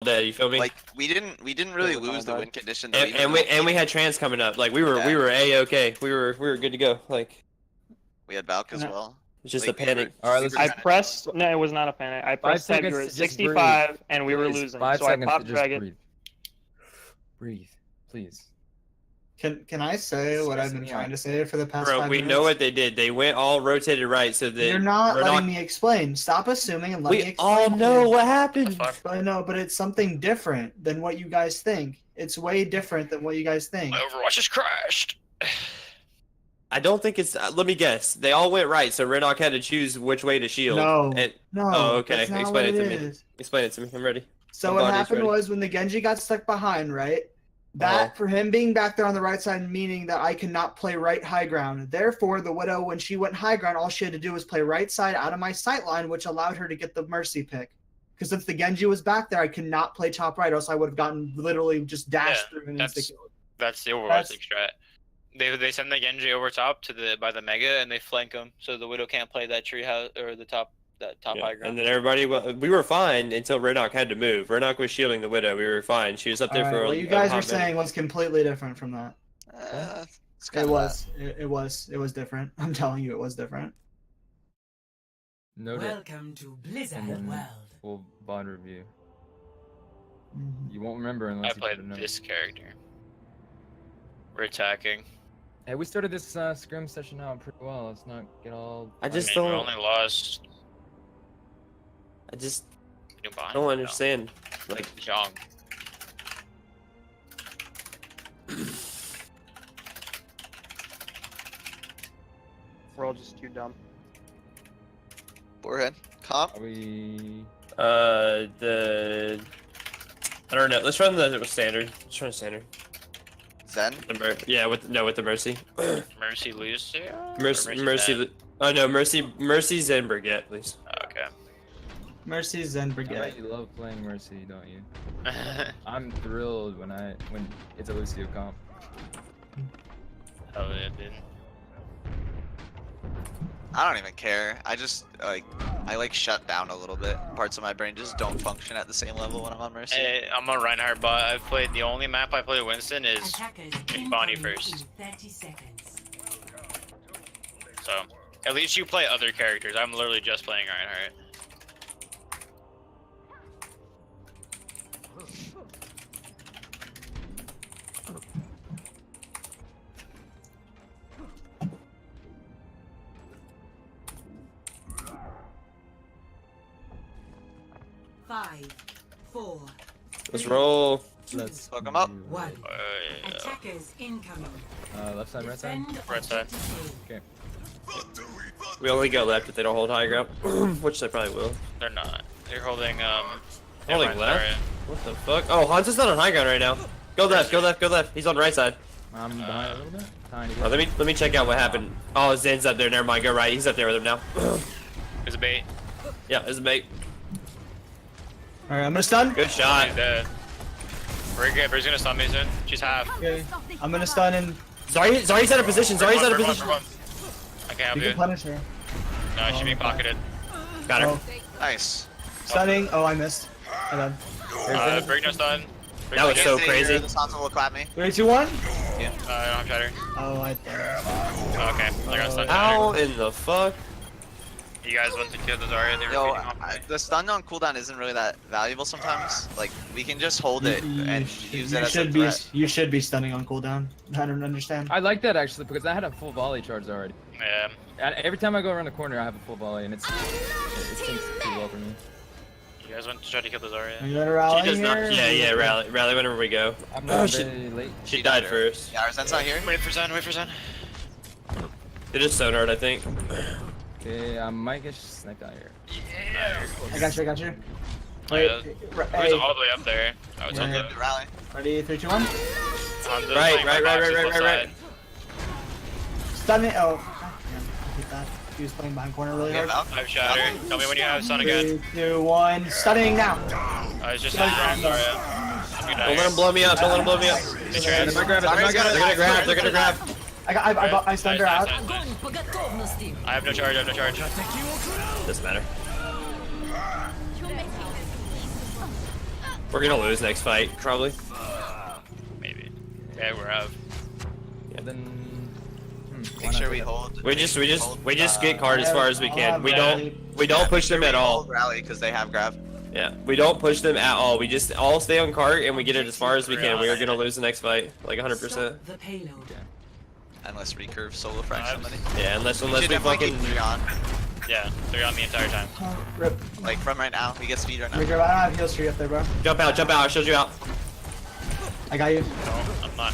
dead. You feel me? Like we didn't really lose the win condition though. and we had trans coming up. Like we were a-okay. We were good to go. Like we had Valk as well. it's just Like, a panic. All right, let's. I pressed. No, it was not a panic. I pressed tab. You were at 65, and we were losing. So I popped dragon. Breathe, please. Can I say what I've been trying to say for the past 5 minutes? Bro, we know what they did. They went all rotated right, so that You're not letting me explain. Stop assuming and let me we explain. all know what happened. I know, but it's something different than what you guys think. It's way different than what you guys think. My Overwatch has crashed. I don't think it's. Let me guess. They all went right, so Renok had to choose which way to shield. No. And, No. Oh, okay. That's not Explain what it to me. is. Explain it to me. I'm ready. So My what body's happened ready. was when the Genji got stuck behind, right? That for him being back there on the right side, meaning that I cannot play right high ground. Therefore, the Widow, when she went high ground, all she had to do was play right side out of my sight line, which allowed her to get the Mercy pick. Because since the Genji was back there, I could not play top right, or else I would have gotten literally just dashed through and insta kill. That's the Overwatch strat. They send the Genji over top to by the Mega, and they flank him, so the Widow can't play that treehouse or the top high ground. And then everybody, we were fine until Renok had to move. Renok was shielding the Widow. We were fine. She was up there for. What you guys were saying was completely different from that. It was different. I'm telling you, it was different. Noted. Welcome to Blizzard World. Full bond review. You won't remember unless I played this character. We're attacking. Hey, we started this scrim session out pretty well. Let's not get all. I just We don't. only lost. I just don't understand. Like Zhong. We're all just too dumb. Forehead. Comp. Are we? I don't know. Let's run the standard. Let's run standard. Zen. Yeah, with the Mercy. Mercy Lucia? Mercy. Oh no, Mercy Zen Brigitte, please. Okay. Mercy Zen I Brigade. bet you love playing Mercy, don't you? I'm thrilled when it's a Lucio comp. Hell yeah, dude. I don't even care. I just I shut down a little bit. Parts of my brain just don't function at the same level when I'm on Mercy. Hey, I'm on Reinhardt, but I've played the only map I play Winston is Bonnie first. 30 seconds. So at least you play other characters. I'm literally just playing Reinhardt. Five, 4. Let's roll. Let's fuck 'em up. 1. Attackers incoming. Left side, right side. Right side. Okay. We only go left if they don't hold high ground, which they probably will. They're not. They're holding Holding mind, left? sorry. What the fuck? Oh, Hans is not on high ground right now. Go left, go left, go left. He's on the right side. I'm behind a little bit. Tiny bit. Oh, let me check out what happened. Oh, Zen's up there. Never mind. Go right. He's up there with him now. There's a bait. Yeah, there's a bait. All right, I'm gonna stun. Good shot. He's dead. We're good. He's gonna stun me soon. She's half. Okay, I'm gonna stun and. Zari's out of position. Zari's out of position. I can't help You you. can punish her. No, she should be pocketed. Got her. Oh, Nice. stunning. Oh, I missed. Hold on. Break no stun. That was so Stay here, crazy. The Sansa will clap me. 3, 2, 1. I don't have shatter. Oh, I. Okay, I got stun. How in the fuck? You guys want to kill the Zarya? They were Yo, feeding off me. the stun on cooldown isn't really that valuable sometimes. Like we can just hold it and use it as a threat. You should be stunning on cooldown. I don't understand. I like that actually because I had a full volley charge already. Yeah. Every time I go around the corner, I have a full volley, and it sinks too well for me. You guys want to try to kill the Are Zarya? you gonna rally She does not. here? Yeah, rally whenever we go. I'm not she- very late. She died first. Yeah, our Zen's not here. Wait for Zen, wait for Zen. It is Sonard, I think. Okay, I might get sniped out here. Yeah. I got you. Oh, yeah. He was all the way up there. I was on Yeah. the Rally. Ready? 3, 2, 1. Right. Stunning. Oh. God damn, I hate that. He was playing behind corner really Yeah, hard. Valk. I have shatter. Tell me when you have stun again. 3, 2, 1. Stunning now. I was just on Zarya. Don't let him blow me up. Don't let him blow me up. Get your ass. If I grab it, if I Zarya's grab it, gonna grab. They're gonna grab. I stunned her Nice, out. nice, nice. По готовности. I have no charge, I have no charge. Doesn't matter. We're gonna lose next fight, probably. Maybe. Yeah, we're out. Then. Make sure we hold. We just get card as far as we can. We don't Yeah, push them at all. hold Rally because they have grab. Yeah, we don't push them at all. We just all stay on cart and we get it as far as we can. We are gonna lose the next fight, like 100%. Stop the payload. Unless recurve solo frag somebody. Yeah, unless We we should definitely fucking. keep 3 on. Yeah, they're on the entire time. Rip. Like from right now, we get speed right now. Rico, I don't have heal street up there, bro. Jump out! I showed you out. I got you. No, I'm not.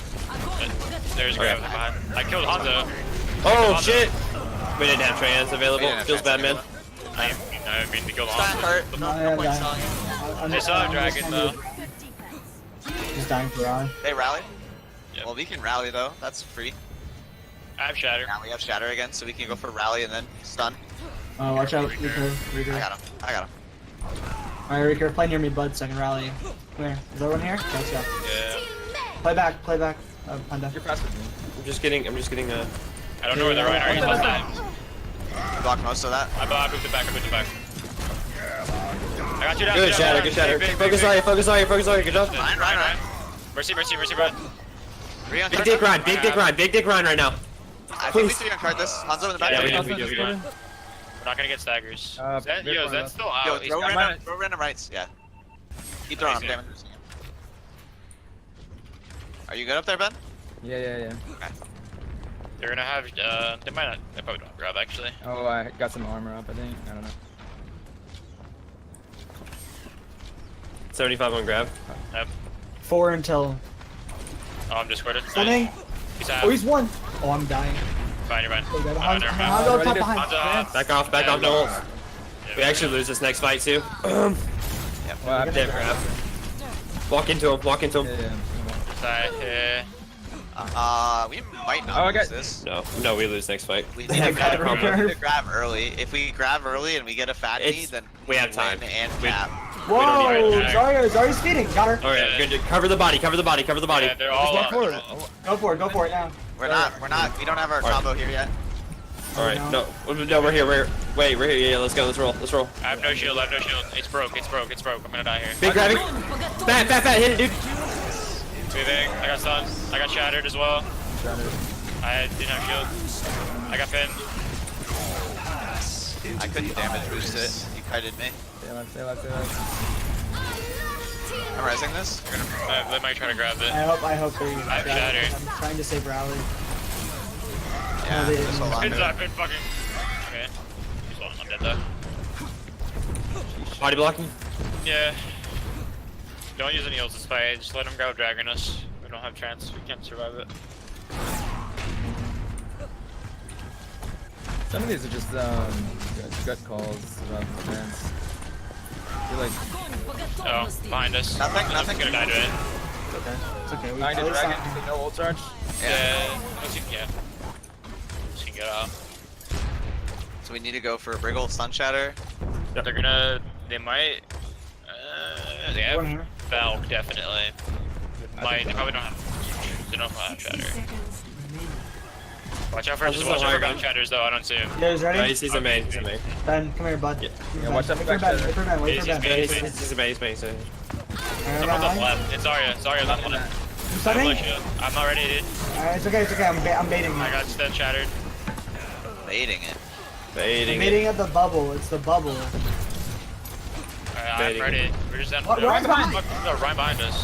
There's grab behind. I killed Hanzo. Oh shit! We didn't have trans available. Feels bad, man. I mean to kill Stand Hanzo. hurt. No, No yeah, point yeah. selling it. They saw a dragon though. He's dying for Ron. They rally? Yep. Well, we can rally though. That's free. I have shatter. Now we have shatter again, so we can go for rally and then stun. Oh, watch out, Rico. I got him. Alright, Rico, play near me, bud, so I can rally you. Come here. Is there one here? Let's go. Yeah. Play back. Panda. You're fast with me. I'm just getting. I don't know where they're right. What the Block most of that. I moved it back. I got you down. Good shatter. Good shatter. Focus on you. Good job. Ryan. Mercy, Brad. 3 on Big card. dick Ryan right now. I think we 3 on card this. Hanzo in the back. Yeah, Yeah, we do. We're not gonna get staggers. Big Is one, that still out? Yo, He's throw got- random rights. Yeah. Keep throwing Nice, them, damn it. Are you good up there, Ben? Yeah. They're gonna have. They might not. They probably don't have grab actually. Oh, I got some armor up, I think. I don't know. 75 on grab. 4 until. Oh, I'm discorded. Stunning. He's out. Oh, he's 1. Oh, I'm dying. Fine, you're fine. Oh, Oh, Hanzo, never mind. Hanzo, top behind. Hanzo off. Back off. No ult. We actually lose this next fight too. Well, I Damn grab. Walk into him. Yeah. Side, We might not Oh, I lose got- this. No, we lose next fight. We need They to have grab, grab we need early. to grab early. If we grab early and we get a fatty, It's- then we have time. win and We- cap. don't Whoa! need- Zarya's feeding. Got her. All right, good. Cover the body. Yeah, they're all Go up. for it. Go for it now. We're not. We don't have our combo here yet. All right, no, we're here. We're here. Yeah, let's go. Let's roll. I have no shield. It's broke. I'm gonna die here. Big grabbing. Fat. Hit it, dude. Moving. I got stunned. I got shattered as well. Shattered. I didn't have shield. I got pinned. I couldn't damage boost it. You kited me. Say left. I'm resing this. You're gonna. They might try to grab it. I hope they. I have shattered. I'm trying to save Rally. Yeah. they Just didn't. hold on to I've it. been fucking. Okay. He's one. I'm dead though. Body blocking. Yeah. Don't use any heals this fight. Just let him go dragging us. We don't have chance. We can't survive it. Some of these are just gut calls about defense. You're like Oh, behind us. Nothing. I'm gonna die to it. It's okay. We behind a at least dragon, not- no ult charge. Yeah. Yeah. Just can get out. So we need to go for Briggle Stun Shatter. They're gonna. They might. They have One here. Valk definitely. They probably don't have. They don't have shatter. Seconds remaining. Watch out for This is watch a out for hard Valk shatters though. I don't see him. You guys ready? He's a main. Ben, come here, bud. Yeah. Come Yeah, here, watch Ben. out Wait for for Ben. Wait for Ben. Wait for He's Ben. main. He's a main. Alright, Someone's on the Rally. left. It's Zarya. Zarya's on the left. I'm stunning. I'm not ready, dude. Alright, it's okay. I'm baiting you. I got stun shattered. Baiting it. I'm Baiting it. baiting at the bubble. It's the bubble. Alright, I'm Baiting. ready. We're just down. What- no, Ryan's behind. No, Ryan behind us.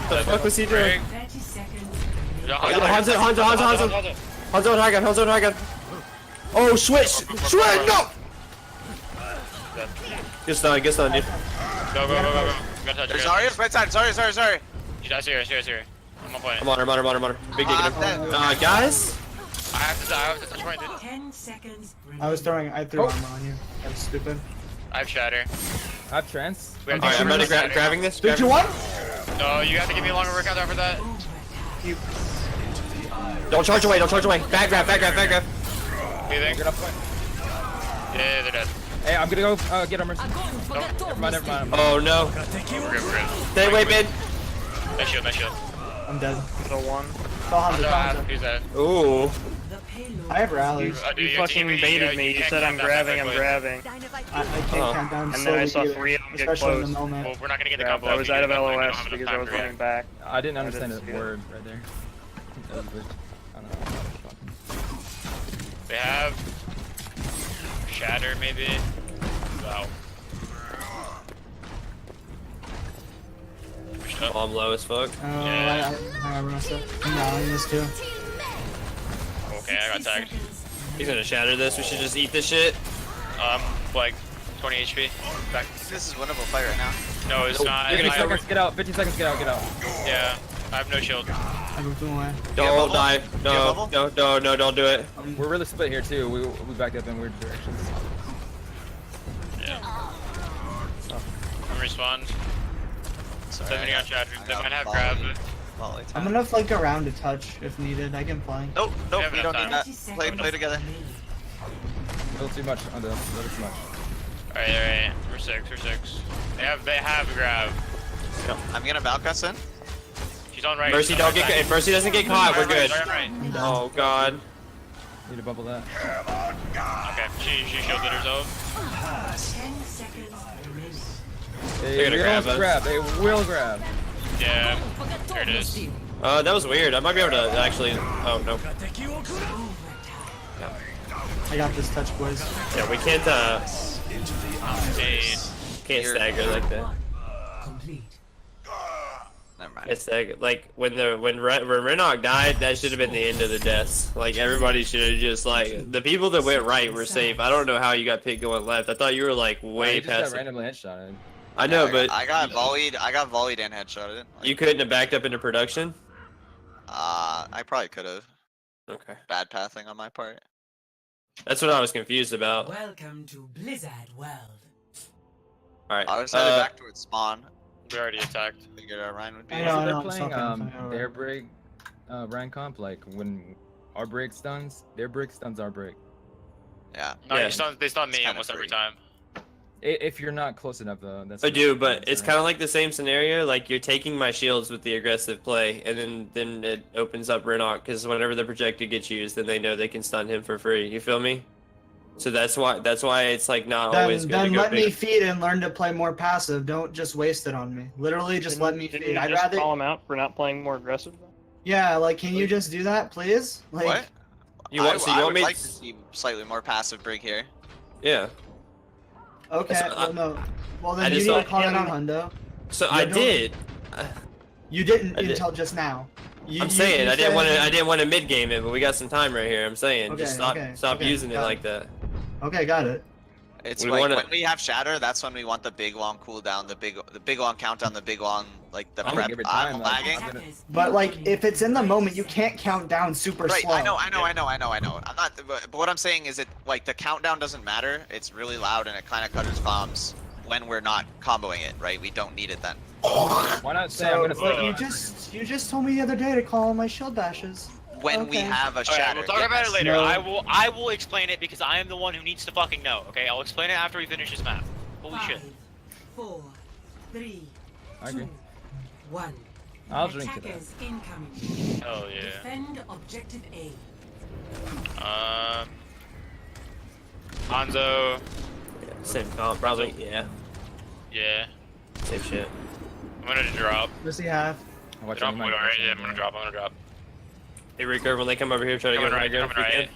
What the fuck was he doing? 30 seconds. Yeah, Hanzo and high gun. Oh, switch! No! Good stun, dude. Go. Gotta touch There's her. Zarya's right side. Sorry. She's here. I'm on point. I'm on her. Big dick. I'm dead. Guys? I have to touch point, dude. 10 seconds remaining. I threw armor on you. That was stupid. I have shatter. I have trance. We have Alright, I'm ready. shatter. Grabbing this. Did you want? No, you have to give me a longer workout after that. Don't charge away. Back grab. Leaving. Get up point. Yeah, they're dead. Hey, I'm gonna go get armor. Never mind. Oh no. We're good. Stay away, mid. Nice shield. I'm dead. The one. He's dead. Ooh. The payload. I have rallies. Dude, You your fucking team- baited me. You can't said I'm count that grabbing. quickly. I can't count down. And then I saw slowly 3 of them Get especially in close. the moment. Well, we're not gonna get the Yeah, combo. I up was out of because we don't LOS have enough because time I was to react. running back. I didn't understand didn't his see it. word right there. That was weird. I don't know. They have Shatter maybe. Wow. Pushed up. Oh, I'm low as fuck. Oh, Yeah. I messed up. No, I missed too. Okay, I got tagged. He's gonna shatter this. We should just eat this shit. Like 20 HP. Back. This is winnable fight right now. No, it's not. 50 I- seconds, get out. 50 seconds, get out, get out. yeah, I have no shield. I moved him away. Don't bubble? die. Do you No, have no, no, no, don't do it. We're really split here too. We backed up in weird directions. Yeah. I'm respawned. Sorry, 70 I on Shatter. I They got might have volley- grab. volley I'm time. gonna flank around to touch if needed. I can flank. Nope, We nope, have we don't enough need time. that. Play together. A little too much, a little too much. Alright. We're 6, we're 6. They have grab. I'm gonna Valkyrie in. She's on right. Mercy she's don't on get. right. If Mercy doesn't get caught, we're good. Right. I'm down. Oh god. Need to bubble that. Okay, she shielded herself. 10 seconds remaining. They gonna will grab us. grab. They will grab. Yeah. There it is. That was weird. I might be able to actually. Oh no. I got this touch, boys. Yeah, we can't. Hey. Can't stagger like that. Complete. Never mind. It's like when Renok died, that should have been the end of the deaths. Like everybody should have just like the people that went right were safe. I don't know how you got picked going left. I thought you were like way He just got past. randomly headshotted. I know, Yeah, but I got volleyed. I got volleyed and headshotted. Like, you couldn't have backed up into production. I probably could have. Okay, Bad pathing on my part. that's what I was confused about. Welcome to Blizzard World. All right, I was headed back towards spawn. We already attacked. Figured our Ryan would be. I So know, they're I'm playing stopping. their break rank comp, like when our break stuns, their break stuns our break. Yeah. No, Yeah. they stun me It's kinda almost every free. time. If you're not close enough though, that's I do, but that's it's alright. kind of like the same scenario. Like you're taking my shields with the aggressive play, and then it opens up Renok because whenever the projector gets used, then they know they can stun him for free. You feel me? So that's why it's like not always good to Then go let me big. feed and learn to play more passive. Don't just waste it on me. Literally, just let me Didn't feed. you I'd just rather. call him out for not playing more aggressive? Yeah, like, can you just do that, please? Like, What? You want? So you I want would me? like to see slightly more passive brig here. Yeah. okay, So, well, no. Well, I then you just need to thought- call it on Hundo. So You I don't- did. You didn't I did. until just now. I'm saying I didn't want to. said- I didn't want to mid game it, but we got some time right here. I'm saying just Okay, stop okay, using it got it. like that. Okay, got it. It's We like wanna- when we have shatter, that's when we want the big long cooldown, the big long countdown, the big long like the I'm prep. like every I'm time, like, lagging. Attackers But like, incoming. if it's in the moment, you can't count down super Right, slow. I know. I'm not. But what I'm saying is, it like the countdown doesn't matter. It's really loud and it kind of cutters bombs when we're not comboing it. Right? We don't need it then. Why not say I'm So, gonna but start? you just told me the other day to call all my shield bashes. When we Okay. have a Alright, shatter. we'll talk about it yes. later. No. I will explain it because I am the one who needs to fucking know. Okay, I'll explain it after we finish this map. Holy shit. 5, 4, 3, I agree. 2, 1. I'll drink to that. Attackers incoming. Hell yeah. Defend objective A. Hanzo. Same comp, probably. Yeah. Yeah. Same shit. I'm gonna drop. Does he have? Watch Drop out, one, you might- alright? Yeah, I'm gonna drop. Hey Rico, when they come over here, try to Coming get right, high ground coming if you right.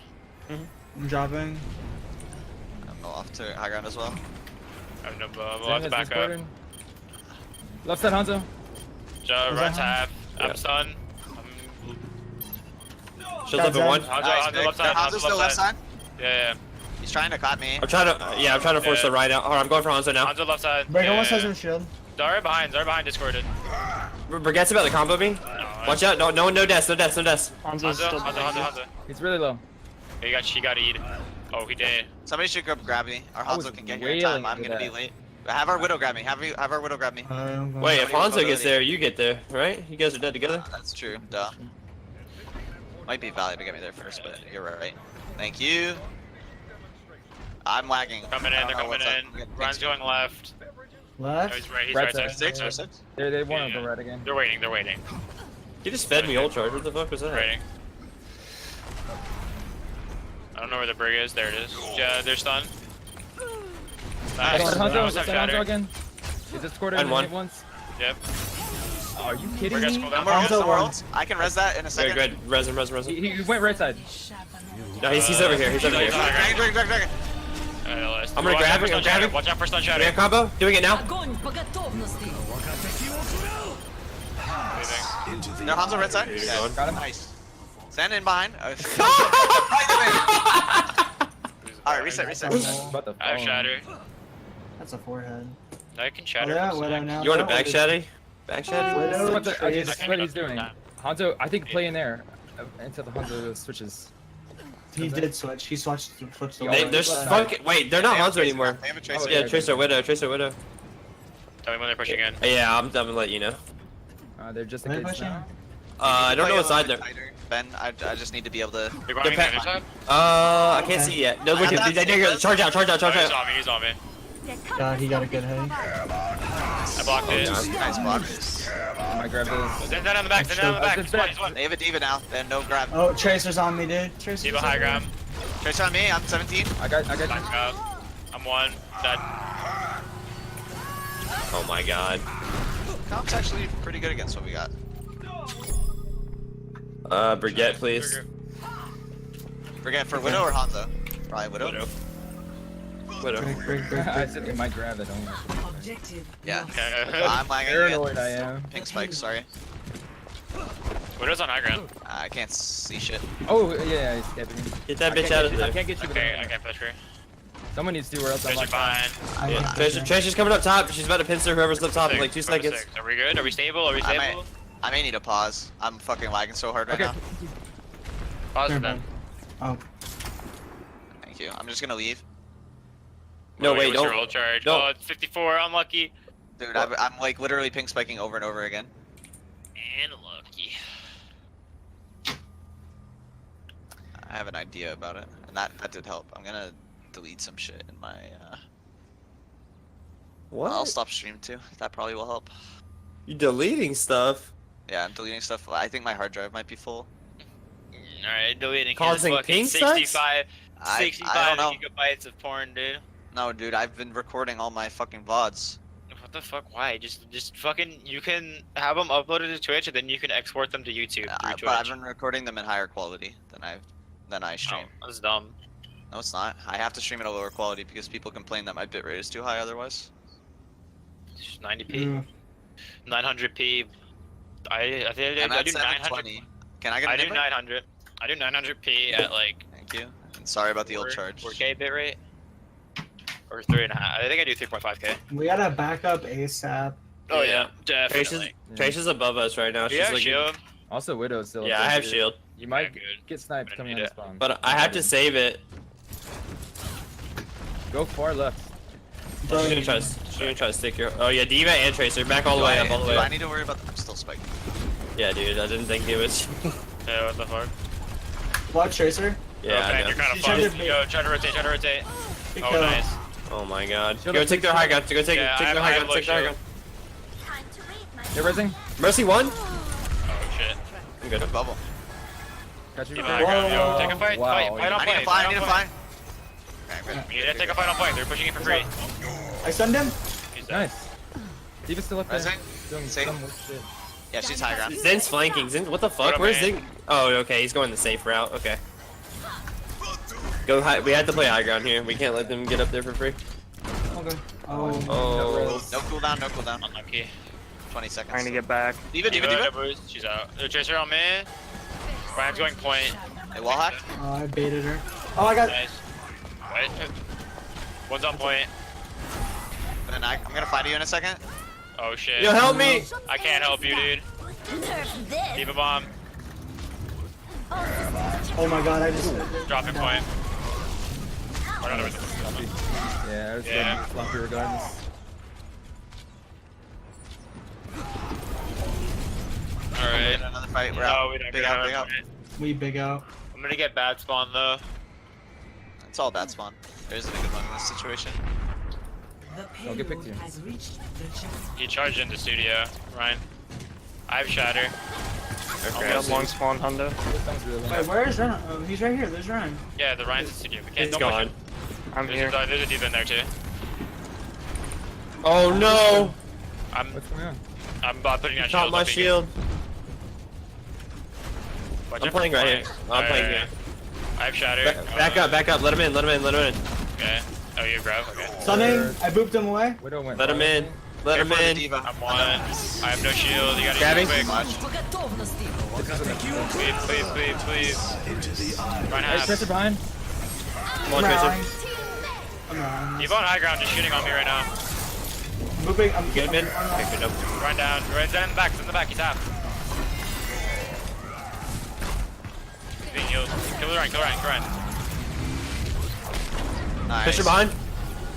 can. I'm dropping. I'm go off to high ground as well. I'm no, we'll Zen have to has back up. discorded. Left side, Hanzo. Right tap. Yeah. I'm stunned. Shields up at one. Hanzo, Nice, Hanzo big. left side. Hanzo's Hanzo still left side. Yeah, He's trying to cut me. I'm trying to force Yeah. the right out. Alright, I'm going for Hanzo yeah. now. Hanzo left side. Break yeah, almost yeah. has no shield. Zarya behind discorded. Brigette's about to combo me. Watch out! No deaths. Hanzo's Hanzo, still Hanzo. He's really low. He got E'd. Oh, he did. Somebody should grab me. Our I was Hanzo can get here in time. wailing I'm for gonna be that. late. Have our widow grab me. Have our widow grab me. Wait, if Somebody Hanzo gets with there, you get there, right? You guys are dead together. That's true. Duh. Might be valid to get me there first, but you're right. Thank you. I'm lagging. Coming I in, don't they're know coming what's up. in. I'm getting Ryan's fixed. going left. No, Left. he's right Right side. side. 6 or 6? They want to Yeah. go right again. They're waiting. He just fed me ult charge. What the fuck was that? Waiting. I don't know where the brig is. There it is. Yeah, they're stunned. Nice. Left side, I Hanzo. almost Left have side, Hanzo shatter. again. Is this quarter And one. once? Yep. Oh, are you kidding We're me? gonna Number ult, number ult. I can res that in a Very second. good. Res him, res him, res him. He went right side. No, he's over here. He's over here. Dragon. I'm gonna grab him. I'm grabbing. Watch out for stun We shatter. have combo. Doing it now. Огонь по готовности. No, Hanzo red side. He's Yeah. going. Got him. Nice. Stand in behind. Alright, reset. What the I have fuck? shatter. That's a forehead. I can Oh, shatter. yeah, for a Widow sec. now. You want a That back was- shaddy? Back shaddy? Widow, This is what, the, Trace. this is what he's doing. Hanzo, I think play in there until the Hanzo switches. He did switch. He switched to flips the They- They, wall. they're fucking. Wait, they're not They have Hanzo Tracer anymore. now. They have a Tracer. Yeah, Tracer Widow. Tracer Widow. Tell me when they're pushing in. Yeah, I'm gonna let you know. They're just Are they against pushing? now. I don't know what side they're. Ben, I just need to be able to. They're going on the Depend- other side? I can't see yet. No, look at they charge out. Oh, he's on me, he's on me. God, he got a good head. I blocked it. Nice block. I grab this. Send that on the back, send that on the back. He's one, he's one. They have a D.Va now. Then no grab. Oh, Tracer's on me, dude. Tracer's Diva on high me. ground. Tracer on me. I'm 17. I got Back you. up. I'm one. Dead. Oh my god. Comp's actually pretty good against what we got. Brigitte, please. Forget for Widow or Hanzo? Probably Widow. Widow. I said it might grab it. Objective. Yeah. lost. I'm lagging Paranoid again. I am. Pink spike, sorry. Widow's on high ground. I can't see shit. Oh yeah, he's stabbing me. Get that I bitch can't out get of you- I there. can't get you. Okay, I can't push her. Someone needs to, or else I'm Tracer like. fine. Yeah. Tracer's coming up top. She's about to pincer whoever's up top in like 2 Six, seconds. six. Are we good? Are we stable? Are we I stable? may need a pause. I'm fucking lagging so hard right Okay. now. Pause Never then. mind. Oh, Thank you. I'm just gonna leave. No, wait, What's your don't. ult charge? don't. Oh, it's 54. Unlucky. Dude, I'm like literally pink spiking over and over again. And lucky. I have an idea about it, and that did help. I'm gonna delete some shit in my. What? I'll stop stream too. That probably will help. You deleting stuff? Yeah, I'm deleting stuff. I think my hard drive might be full. Alright, deleting Causing his fucking pink sucks? 65 I don't know. gigabytes of porn, dude. No, dude, I've been recording all my fucking VODs. What the fuck? Why? Just fucking. You can have them uploaded to Twitch, and then you can export them to YouTube through But I've Twitch. been recording them in higher quality than I Oh, stream. that's dumb. No, it's not. I have to stream at a lower quality because people complain that my bitrate is too high otherwise. It's 90p, yeah. 900p. I think I'm I at do 900. 720. Can I get a I do invite? 900. I do 900p at like Thank you. And sorry about the old charge. 4K bitrate. Or 3.5. I think I do 3.5K. We gotta back up ASAP. Oh Yeah. yeah, Tracer's, definitely. Tracer's above us right now. Do She's you have looking. shield? Also, Widow's still. Yeah, up I there, have too. shield, You might Okay, good. get sniped I'm coming gonna on need the spawn. but I have to save it. Go far left. She's gonna try. She's gonna try to stick your. Oh yeah, Diva and Tracer, back all the Do way I, up, all the do way I up. need to worry about? I'm still spiking. Yeah, dude, I didn't think he was. Yeah, what the fuck? Watch Tracer. Yeah, okay, I know. you're kind of She's trying fucked. to- Yo, try to rotate, try to rotate. Good Oh, kill. nice. Oh my god. Shield Go up, take their shield high up. ground. Go take Yeah, their I high have ground. low Take their high shield. ground. They're rising. Mercy one. Oh shit. I'm good. Good bubble. Got you. Keep high ground, yo. Take a fight, Wow, fight on I need point. to find. I need to on find. point. Okay, good. You need to take a fight on point. They're pushing it for free. I stunned him. He's dead. Nice. Diva's still up there. Rising. Doing Safe. some weird shit. Yeah, she's high ground. Zin's flanking. Zin's. What the fuck? What Where's up, man? Zin? Oh, okay. He's going the safe route. Okay. Go high. We had to play high ground here. We can't let them get up there for free. Okay. Oh. Oh. No cooldown. No cooldown. Unlucky. 20 seconds. Trying to get back. Diva. Boost. She's out. Tracer on me. Ryan's going point. Hey, wall hack. Oh, I baited her. Oh, I got. Nice. Right. One's on point. Then I'm gonna fight you in a second. Oh shit. Yo, help me! I can't help you, dude. Diva bomb. Oh my god, I just. Dropping point. Oh, no, there was a- Yeah, I was Yeah. getting sloppy regardless. Alright. Another fight. We're No, out. we don't Big get out. out. Big out. We big out. I'm gonna get bad spawn though. It's all bad spawn. There isn't a good one in this situation. The I'll get picked payload here. has reached the checkpoint. He charged into studio, Ryan. I have shatter. Okay. Got long spawn Hundo. This sounds really Wait, nice. where is Ryan? Oh, he's right here. There's Ryan. Yeah, the Ryan's in studio. We can't. It's Don't push gone. him. I'm here. There's a diva in there too. Oh no! What's going on? I'm putting that Caught shield. my up, you shield. Watch I'm out for playing right here. flanks. I'm playing Alright. here. I have shatter. Back up. Let him in. Okay. Oh, you grab. Okay. Stunning. I booped him away. Widow went. Let him in. Let him Careful of in. the diva. I'm one. I have no shield. You gotta Grabbing. use quick. В готовности. Please. Run Hey, half. Tracer behind. Come on, Tracer. I'm around. You've on high ground, just shooting on me right now. Moving. I'm Good, man. I'm- Okay, good enough. Run down. Right down in the back. It's in the back. He's half. He's being healed. Kill the Ryan. Nice. Pusher behind.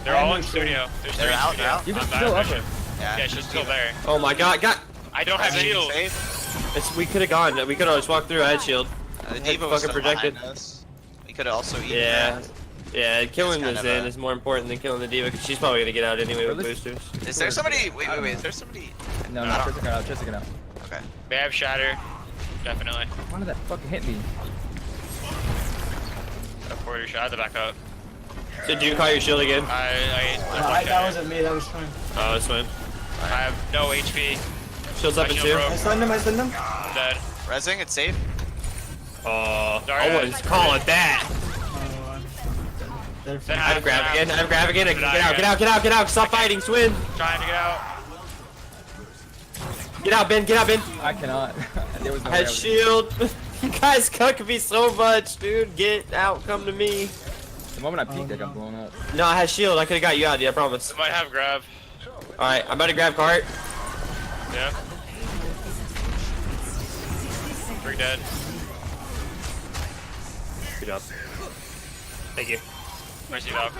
They're all in studio. There's They're three in out, studio. they're out. You can I'm still bad upper. at Yeah. Yeah, she's still there. Oh my god. I don't have Rezzing shield. safe. We could have gone. We could have just walked through. I had shield. The diva was fucking still projected. behind us. We could have also eaten Yeah. that. Yeah, killing It's the kind of Zen a- is more important than killing the Diva because she's probably gonna get out anyway with boosters. Is there somebody? Wait. Is there somebody? No, No. Tracer got out. Tracer got out. Okay. They have shatter. Definitely. Why did that fucking hit me? A quarter shot to back up. So do you call your shield again? That wasn't me. That was fine. Oh, it's fine. I have no HP. Shield's up My in shield two. broke. I stunned him. I'm dead. Rezzing, it's safe. Oh, Sorry, I wouldn't call it that. They're Then I have grab again. Get out. Stop fighting, Swin. Trying to get out. Get out, Ben. I cannot. There was no way I Head was- shield. You guys cuck me so much, dude. Get out. Come to me. The moment I peeked, I got blown up. No, I had shield. I could have got you out, dude. I promise. I might have grab. All right, I'm about to grab cart. Yeah. 3 dead. Good job. Thank you. Mercy dog.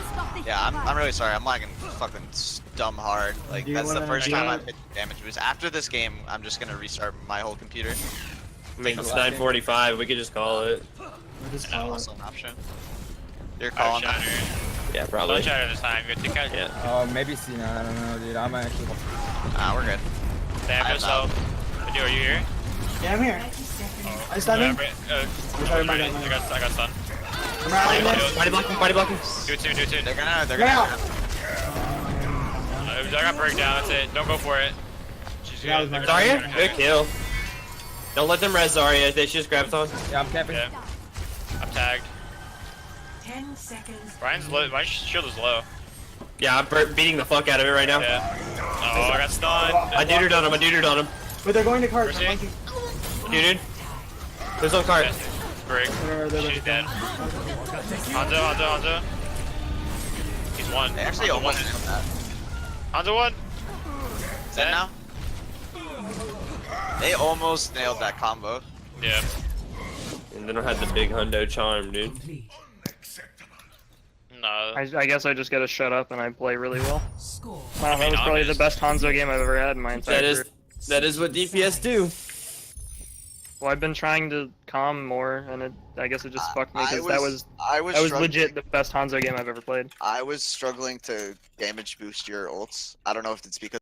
Yeah, I'm really sorry. I'm lagging fucking dumb hard. Like Do you that's the wanna- first do you time wanna- I've hit damage boost. After this game, I'm just gonna restart my whole computer. I mean, it's 9:45. We could just call it. just Also an option. You're I have calling that. shatter. Yeah, Don't probably. shatter this time. Good to catch. Yeah. Oh, maybe C9. I don't know, dude. I'm actually. Ah, we're good. They have I'm yourself. Dude, are you here? Yeah, I'm here. Oh. I stunned him. I got stunned. I'm around this. Body blocking. Do it soon. They're gonna. Yeah. I got breakdown. That's it. Don't go for it. She's That was good. my- Zarya? Good kill. Don't let them res Zarya. They should just grab on. Yeah, I'm camping. Yeah. I'm tagged. 10 seconds. Ryan's low. My shield is low. Yeah, I'm beating the fuck out of it right now. Yeah. Oh, I got stunned. I dudered on him. But they're going to cart. Mercy? Dude. There's no cart. Break. She's dead. Hanzo. He's one. They actually Hanzo almost one. nailed that. Hanzo one. Is that now? They almost nailed that combo. Yeah. And they don't have the big hundo charm, dude. Complete. No. I guess I just gotta shut up and I play really well. Score. Wow, that was probably the best Hanzo game I've ever had in my entire career. That is what DPS do. Well, I've been trying to calm more, and I guess it just fucked me because that was I was struggling- legit the best Hanzo game I've ever played. I was struggling to damage boost your ults. I don't know if it's because